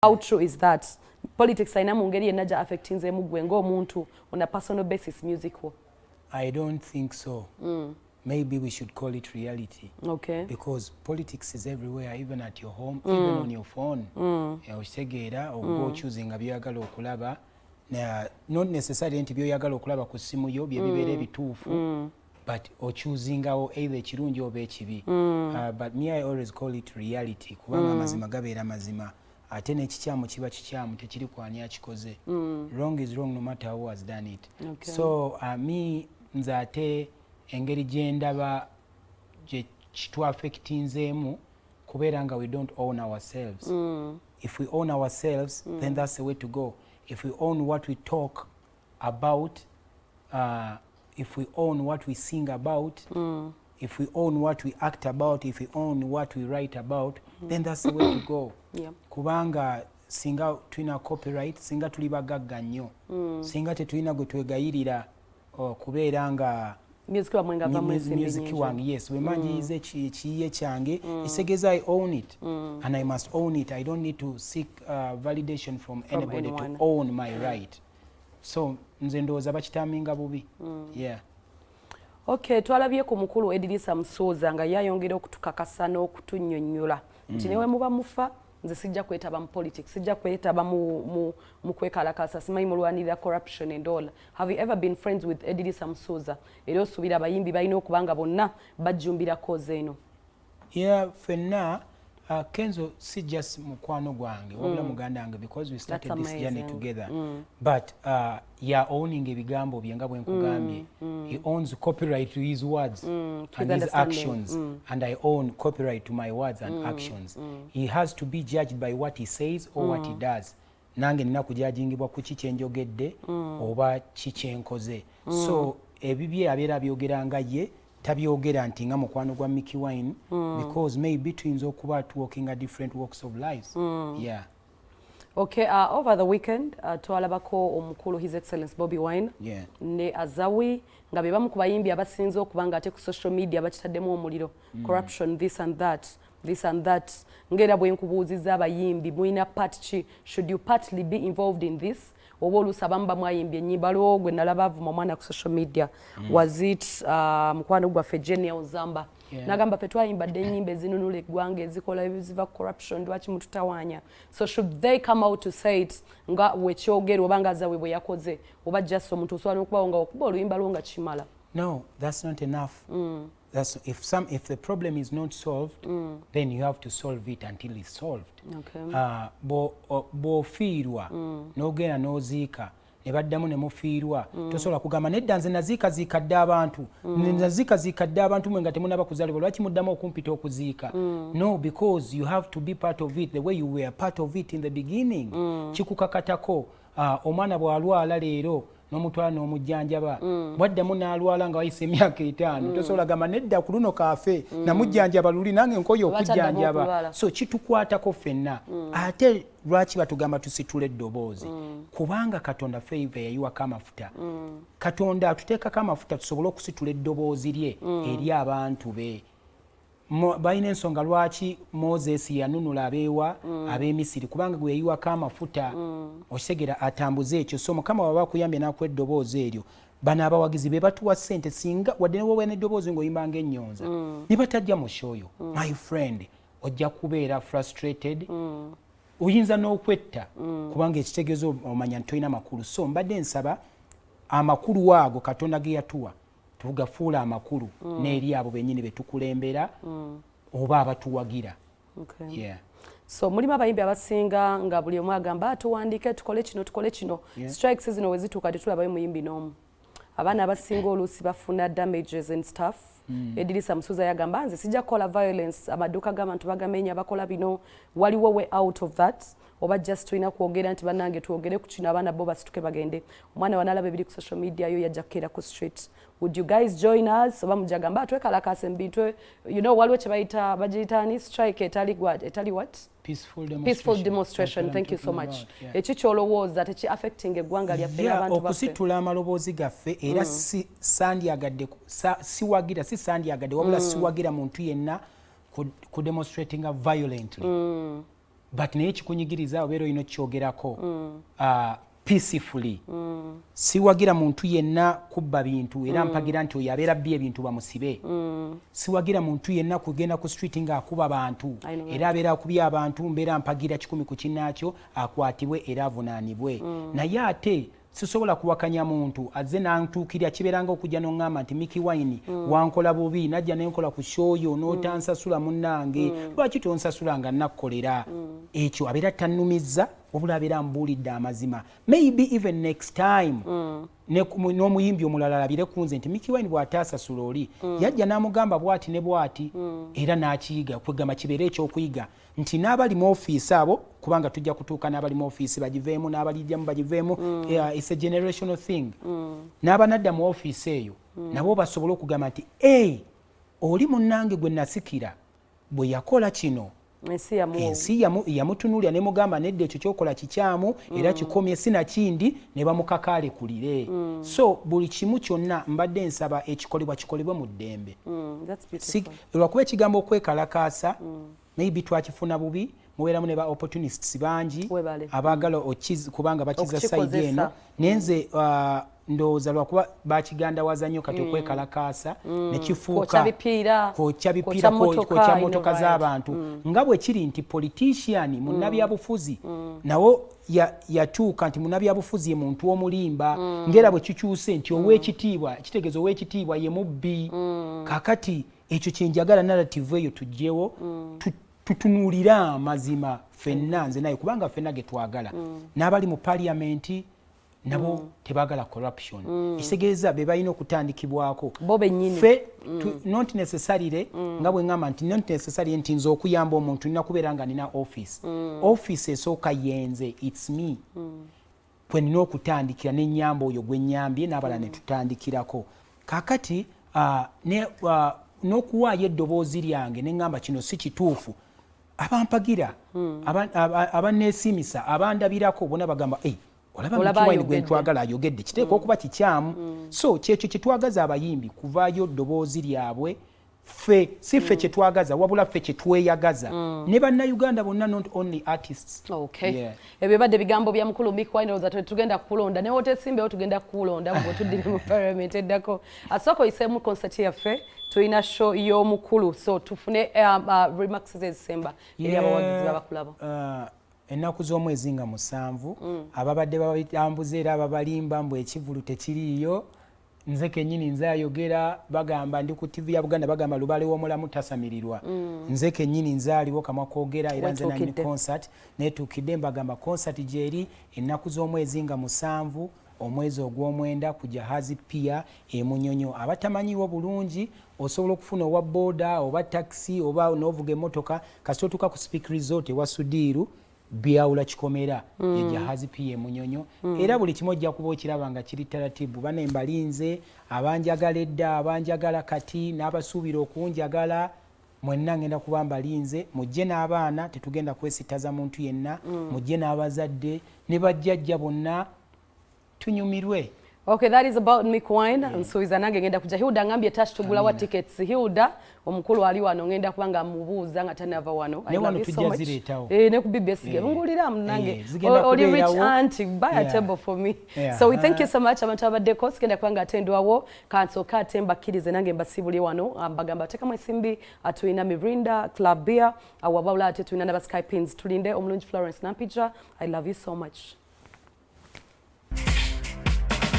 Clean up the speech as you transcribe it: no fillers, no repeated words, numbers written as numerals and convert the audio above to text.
How true is that? Politics aina mu ngeri yenna ja affectinze mu gwe ng'omuntu on a personal basis musical. I don't think so. Maybe we should call it reality. Okay. Because politics is everywhere, even at your home, even on your phone. Okitegera ogo choosing by'oyagala okulaba. Not necessarily nti by'oyagala okulaba ku ssimu yo bye bibeera ebituufu. But choosing either ekirungi oba ekibi. But me, I always call it reality. Kubanga amazima gabeera mazima. Ate n'ekikyamu kiba kikyamu tekiri kwani akikoze. Wrong is wrong no matter who has done it. Okay. So me nze ate engeri gye ndaba gye kitwaffectinzeemu kubeera nga we don't own ourselves. If we own ourselves, then that's the way to go. If we own what we talk about, if we own what we sing about, if we own what we act about, if we own what we write about, then that's the way to go. Kubanga singa tulina copyright, singa tuli bagagga nnyo, singa tetulina gwe twegayirira kubeera nga music wange, yes, wemanjiize ekiyiye kyange, isegeza I own it, and I must own it. I don't need to seek validation from anybody to own my right. So nze ndowooza bakitaminga bubi. Yeah. Okay, twalabye ku mukulu Edilisa Musooza nga yayongera okutukakasa n'okutunnyonnyola nti newe muba mufa nze sijja kwetaba mu politics, sijja kwetaba mu kwekalakasa, simanyi mulwanirira corruption and all. Have you ever been friends with Edilisa Musooza? Era osuubira abayimbi balina okuba nga bonna bajjumbira koze eno. Yeah, fenna Kenzo si just mukwano gwange wabula muganda wange, because we started this journey together. But owning ebigambo bye nga bwe nkugambye. He owns copyright to his words and his actions, and I own copyright to my words and actions. He has to be judged by what he says or what he does. Nange nina kujajingibwa ku ki kye njogedde oba ki kye nkoze. So ebibye abeera byogeranga ye tabyogera nti nga mukwano gwa Mikie Wine, because maybe tuyinza okuba working at different walks of lives. Yeah. Okay, over the weekend twalabako omukulu His Excellence Bobi Wine ne Azawi nga be bamu ku bayimbi abasinze okuba nga ate ku social media bakitaddemu omuliro. Corruption, this and that. Ngera bwe nkubuuziza abayimbi mulina part ki? Should you partly be involved in this? Oba oluusi abamu bamwayimbye ennyimba waliwo gwe nalaba avuma omwana ku social media, was it mukwano gwaffe Jenny Ozamba n'agamba ffe twayimbadde ennyimba ezinunula eggwanga ezikola ebiziva corruption, lwaki mututawaanya? So should they come out to say it nga wekyogere oba nga Azawe bwe yakoze, oba just omuntu osobola okubawo nga okuba oluyimba lwo nga kimala? No, that's not enough. That's if the problem is not solved, then you have to solve it until it's solved. Okay. Bw'ofiirwa n'ogenda n'oziika ne baddamu ne mufiirwa, tosobola kugamba nedda nze naziikadde abantu, naziikadde abantu mwe nga temunaba kuzaalibwa, lwaki muddamu okumpita okuziika? No, because you have to be part of it the way you were part of it in the beginning. Kikukakatako omwana bw'alwala leero n'omutwala n'omujjanjaba, bwaddamu n'alwala nga wayise emyaka 5, tosobola gamba nedda ku luno kaafe namujjanjaba luli nange nkoye okujjanjaba. So kitukwatako ffenna. Ate lwaki batugamba tusitule eddoboozi? Kubanga Katonda ffe yayiwako amafuta. Katonda atuteekako amafuta tusobole okusitula eddoboozi lye eri abantu be. Balina ensonga lwaki Moses yanunula abeewa ab'Emisiri, kubanga gwe yayiwako amafuta okitegera atambuze ekyo. So Mukama bw'aba akuyambye n'akuwa eddoboozi eryo, bano abawagizi be batuwa ssente singa wadde ne wowe n'eddoboozi ng'oyimba ng'ennyonza ne batajja mu shoyo, my friend, ojja kubeera frustrated, oyinza n'okwetta kubanga ekitegeezo omanya nti tolina makulu. So mbadde nsaba amakulu ago Katonda ge yatuwa tugafuula amakulu n'eri abo bennyini be tukulembera oba abatuwagira. Yeah. So mulimu abayimbi abasinga nga buli omu agamba tuwandiike tukole kino. Strikes zino we zituuka tetulabayo muyimbi n'omu. Abaana abasinga oluusi bafuna damages and stuff. Edilisa Musooza yagamba nze sijja kukola violence, amaduuka g'abantu bagamenya bakola bino. Waliwo way out of that? Oba just tulina kwogera nti bannange twogere ku kino abaana bo basituke bagende? Omwana wanalaba ebiri ku social media yo yajja kukeera ku street. Would you guys join us? Oba mujagamba twekalakase mbintu, you know, waliwo kye bagiyitaani strike etali what? Peaceful demonstration. Thank you so much. Eki kyolowooza teki affecting eggwanga lyaffe n'abantu baffe? Okusitula amaloboozi gaffe era si sandyagadde wabula siwagira muntu yenna ku demonstrating violently. but naye kikunyigiriza obeera olina okyogerako peacefully. Siwagira muntu yenna kubba bintu era mpagira nti oyo abeera bbi ebintu bamusibe. Siwagira muntu yenna kugenda ku street ng'akuba abantu era abeera akubye abantu mbeera mpagira 10 ku kinnaakyo akwatibwe era avunaanibwe. Naye ate sisobola kuwakanya muntu azze nantuukirya kibeeranga okujja n'oŋŋamba nti Mikie Wine wankola bubi najja nenkola ku shooyo n'otansasula munnange lwaki tonsasula nga nakkolera ekyo abeera tannumizza wabula abeera ambuulidde amazima. Maybe even next time n'omuyimbi omulala alabire ku nze nti Mikie Wine bw'ataasasula oli yajja n'amugamba bw'ati ne bw'ati era n'akiyiga kwegamba kibeere ekyokuyiga nti n'abali mu ofiisi abo kubanga tujja kutuuka n'abali mu ofiisi bagiveemu n'abalijjamu bagiveemu it's a generational thing. N'abanadda mu ofiisi eyo nabo basobole okugamba nti oli munnange gwe nasikira bwe yakola kino ensi yamutunuulira ne mugamba nedda ekyo kyokola kikyamu era kikomye sinakindi ne bamukakaalekulire. So buli kimu kyonna mbadde nsaba ekikolebwa kikolebwe mu ddembe. Lwakuba ekigambo okwekalakaasa maybe twakifuna bubi mubeeramu ne ba opportunists bangi abaagala kubanga bakiza sayidi eno nenze ndowooza lwakuba bakigandawaza nnyo kati okwekalakaasa nekifuuka kwokya bipiira kwokya motoka z'abantu nga bwe kiri nti politician munnabyabufuzi nawo yatuuka nti munnabyabufuzi ye muntu omulimba ng'era bwe kikyuse nti ow'ekitiibwa kitegeeza ow'ekitiibwa ye mubbi. Kaakati ekyo kyenjagala narrative eyo tugyewo tutunuulira amazima ffenna nze naye kubanga ffenna ge twagala n'abali mu parliament nabo tebaagala corruption. Kitegeeza be balina okutandikibwako ffe not necessarily nga bwe ŋŋamba nti not necessarily nti nze okuyamba omuntu nina kubeera nga nina office esooka yenze it's me kwe nina okutandikira n'ennyamba oyo gwe nnyambye n'abala ne tutandikirako. Kaakati n'okuwaayo eddoboozi lyange ne ŋŋamba kino si kituufu abampagira abanneesimisa abandabirako bona bagamba olaba Mikie Wine gwe ntwagala ayogedde kiteekwa okuba kikyamu. So kyekyo kyetwagaza abayimbi kuvaayo ddoboozi lyabwe ffe si ffe kyetwagaza wabula ffe kyetweyagaza ne bannayuganda bonna not only artists. Ebyo badde bigambo bya mukulu Mikie Wine oza tugenda kulonda ne wotesimbewo tugenda kulonda bwe tuddire mu parliament eddako asooka oyiseemu concert yaffe tulina show y'omukulu so tufune remarks ezisemba eri abawagizi babakulaba. Ennaku z'omwezi nga 7 ababadde babitambuza era ababalimba mbu ekivulu tekiriiyo nze kennyini nze ayogera bagamba ndi ku TV ya Buganda bagamba Lubale w'omulamu tasamirirwa nze kennyini nze aliwo kamwa koogera era nze nanyini concert netuukidde mbagamba concert gyeri ennaku z'omwezi nga 7 omwezi ogw'omwenda ku Jahazi Pier Munyonyo. Abatamanyiwo bulungi osobola okufuna owa boda oba taxi oba n'ovuga emmotoka kasita otuuka ku Speak Resort ewa Sudiru byawula kikomera ya Jahazi Pier Munyonyo era buli kimu ojja kuba okiraba nga kiri taratibu. Bane mbalinze abanjagala edda abanjagala kati n'abasuubira okunjagala mwenna ngenda kuba mbalinze mujje n'abaana tetugenda kwesitaza muntu yenna mujje n'abazadde ne bajjajja bonna tunyumirwe. Okay, that is about Mikie Wine. And so is anange ngenda kuja Hilda ngambye touch tugula wa tickets. Hilda omukulu ali wano ngenda kubanga mubuuza nga tanava wano. I love you so much. Ne ku BBS ngulira mnange. Oli rich auntie buy a table for me. So we thank you so much abantu abaddeko ngenda kubanga atendwawo kanso katemba kirize nange mbasibuli wano ambagamba teka mwesimbi atuina Mirinda Club Beer awabawula ate tuina na Skype pins tulinde omulungi Florence Nampija. I love you so much.